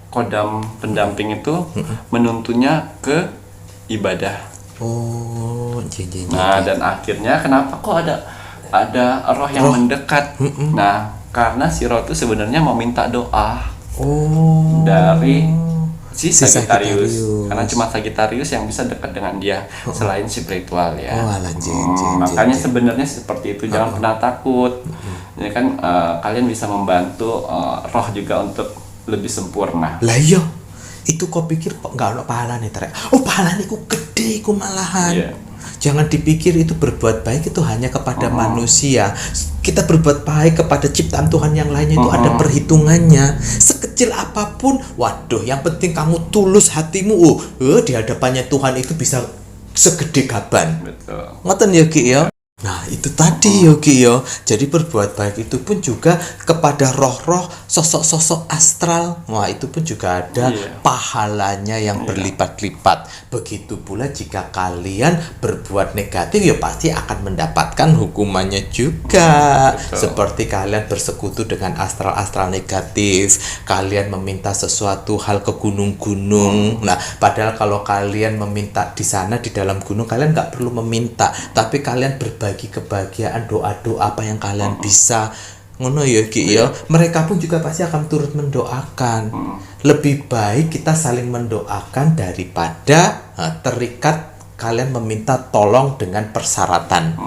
kodam pendamping itu menuntunnya ke ibadah. Oh, jeng. Nah, dan akhirnya kenapa kok ada roh yang mendekat? Nah, karena si roh itu sebenarnya mau minta doa Oh, dari si Si Sagittarius. Sagittarius. Karena cuma Sagittarius yang bisa dekat dengan dia selain spiritual ya. Oh, alah, jeng. Makanya sebenarnya seperti itu, jangan pernah takut. Ya kan kalian bisa membantu roh juga untuk lebih sempurna. Lah iya, itu kau pikir kok nggak ada pahalanya Trek? Oh, pahalanya ku gede ku malahan. Iya. Jangan dipikir itu berbuat baik itu hanya kepada manusia. Kita berbuat baik kepada ciptaan Tuhan yang lainnya itu ada perhitungannya. Sekecil apapun, waduh, yang penting kamu tulus hatimu. Di hadapannya Tuhan itu bisa segede gaban. Betul. Ngoten ya Ki ya. Nah itu tadi Yogi yo. Jadi berbuat baik itu pun juga kepada roh-roh, sosok-sosok astral. Wah itu pun juga ada pahalanya yang berlipat-lipat. Begitu pula jika kalian berbuat negatif ya pasti akan mendapatkan hukumannya juga. Seperti kalian bersekutu dengan astral-astral negatif, kalian meminta sesuatu hal ke gunung-gunung. Nah padahal kalau kalian meminta di sana di dalam gunung kalian nggak perlu meminta, tapi kalian berbagi kebahagiaan, doa-doa apa yang kalian bisa. Ngono ya Ki ya. Mereka pun juga pasti akan turut mendoakan. Lebih baik kita saling mendoakan daripada terikat kalian meminta tolong dengan persyaratan.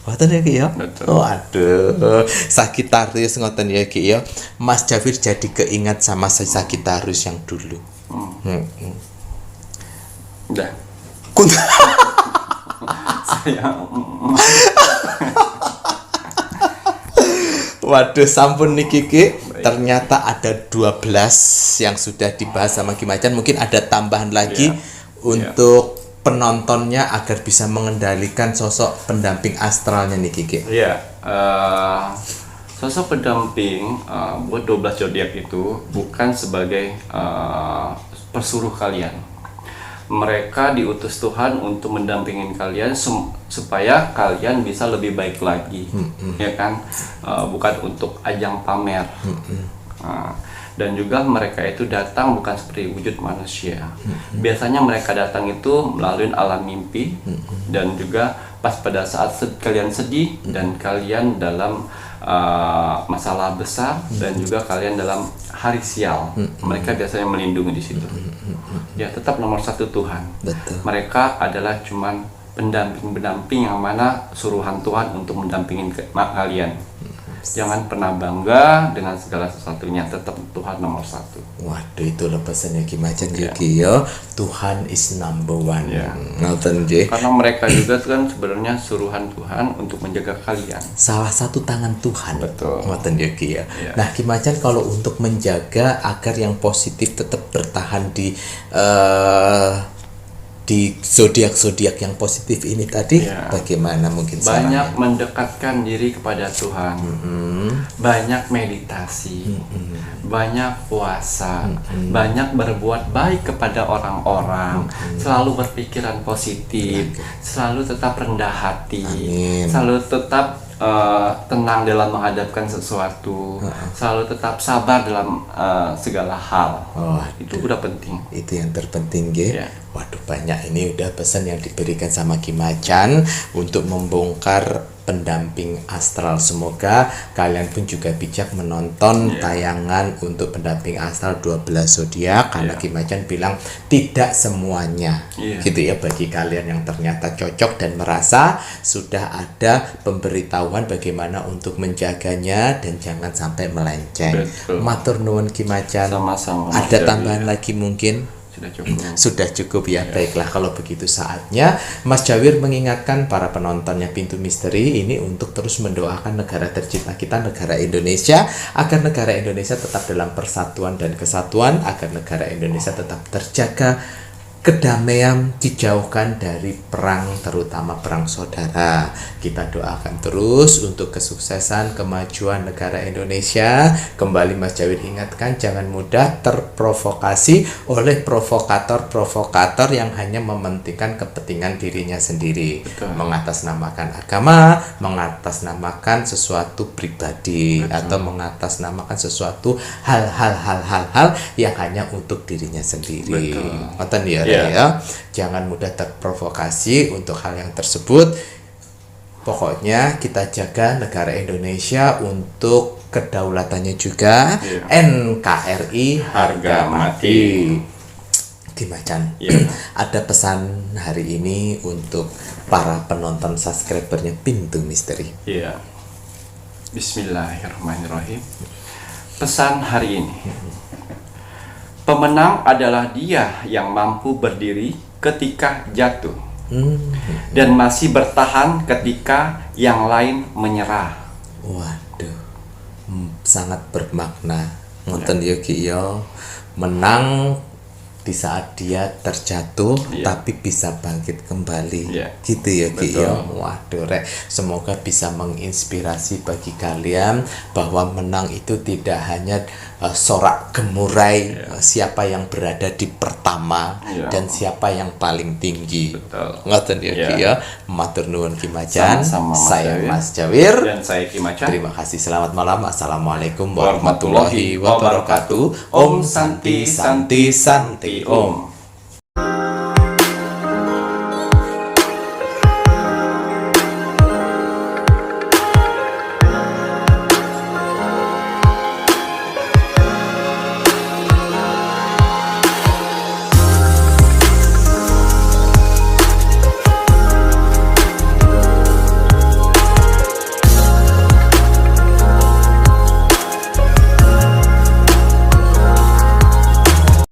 Ngoten ya Ki ya. Oh aduh, Sagittarius ngoten ya Ki ya. Mas Jafir jadi keingat sama Sagittarius yang dulu. Udah. Waduh, sampun nih Kiki. Ternyata ada 12 yang sudah dibahas sama Ki Macan. Mungkin ada tambahan lagi untuk penontonnya agar bisa mengendalikan sosok pendamping astralnya nih Kiki. Iya, sosok pendamping buat 12 zodiak itu bukan sebagai pesuruh kalian. Mereka diutus Tuhan untuk mendampingin kalian supaya kalian bisa lebih baik lagi, ya kan? Bukan untuk ajang pamer. Dan juga mereka itu datang bukan seperti wujud manusia. Biasanya mereka datang itu melalui alam mimpi dan juga pas pada saat kalian sedih dan kalian dalam masalah besar dan juga kalian dalam hari sial, mereka biasanya melindungi di situ. Ya tetap nomor satu Tuhan. Betul. Mereka adalah cuman pendamping yang mana suruhan Tuhan untuk mendampingin kalian. Jangan pernah bangga dengan segala sesuatunya, tetap Tuhan nomor satu. Waduh, itulah pesannya Ki Macan Yuki ya. Tuhan is number one. Ngoten nggih. Karena mereka juga kan sebenarnya suruhan Tuhan untuk menjaga kalian. Salah satu tangan Tuhan. Betul. Ngoten Yuki ya. Nah, Ki Macan kalau untuk menjaga agar yang positif tetap bertahan di zodiak-zodiak yang positif ini tadi, bagaimana mungkin banyak sarannya? mendekatkan diri kepada Tuhan, banyak meditasi, banyak puasa, banyak berbuat baik kepada orang-orang, selalu berpikiran positif, selalu tetap rendah hati, selalu tetap tenang dalam menghadapkan sesuatu, selalu tetap sabar dalam segala hal. Itu udah penting. Itu yang terpenting Ge. Waduh, banyak ini udah pesan yang diberikan sama Ki Macan untuk membongkar pendamping astral. Semoga kalian pun juga bijak menonton tayangan untuk pendamping astral 12 zodiak karena Ki Macan bilang tidak semuanya. Gitu ya, bagi kalian yang ternyata cocok dan merasa sudah ada pemberitahuan bagaimana untuk menjaganya dan jangan sampai melenceng. Matur nuwun Ki Macan. Sama-sama. Ada tambahan lagi mungkin? Sudah cukup ya. Baiklah kalau begitu saatnya Mas Jawir mengingatkan para penontonnya Pintu Misteri ini untuk terus mendoakan negara tercinta kita, negara Indonesia, agar negara Indonesia tetap dalam persatuan dan kesatuan, agar negara Indonesia tetap terjaga kedamaian dijauhkan dari perang, terutama perang saudara. Kita doakan terus untuk kesuksesan kemajuan negara Indonesia. Kembali Mas Jawir ingatkan, jangan mudah terprovokasi oleh provokator-provokator yang hanya mementingkan kepentingan dirinya sendiri. Betul. Mengatasnamakan agama, mengatasnamakan sesuatu pribadi, atau mengatasnamakan sesuatu hal-hal yang hanya untuk dirinya sendiri. Ngoten ya, ya. Jangan mudah terprovokasi untuk hal yang tersebut. Pokoknya kita jaga negara Indonesia untuk kedaulatannya juga. NKRI harga mati. Dimacan. Ada pesan hari ini untuk para penonton subscribernya Pintu Misteri. Iya. Bismillahirrahmanirrahim. Pesan hari ini. Pemenang adalah dia yang mampu berdiri ketika jatuh dan masih bertahan ketika yang lain menyerah. Waduh, sangat bermakna. Ngoten ya Ki yo. Menang di saat dia terjatuh, tapi bisa bangkit kembali. Gitu ya Ki yo. Waduh rek, semoga bisa menginspirasi bagi kalian bahwa menang itu tidak hanya sorak gemurai siapa yang berada di pertama dan siapa yang paling tinggi. Ngoten ya Ki ya. Matur nuwun Ki Macan. Saya Mas Jawir dan saya Ki Macan. Terima kasih. Selamat malam. Assalamualaikum warahmatullahi wabarakatuh. Om Santi Santi Santi Om.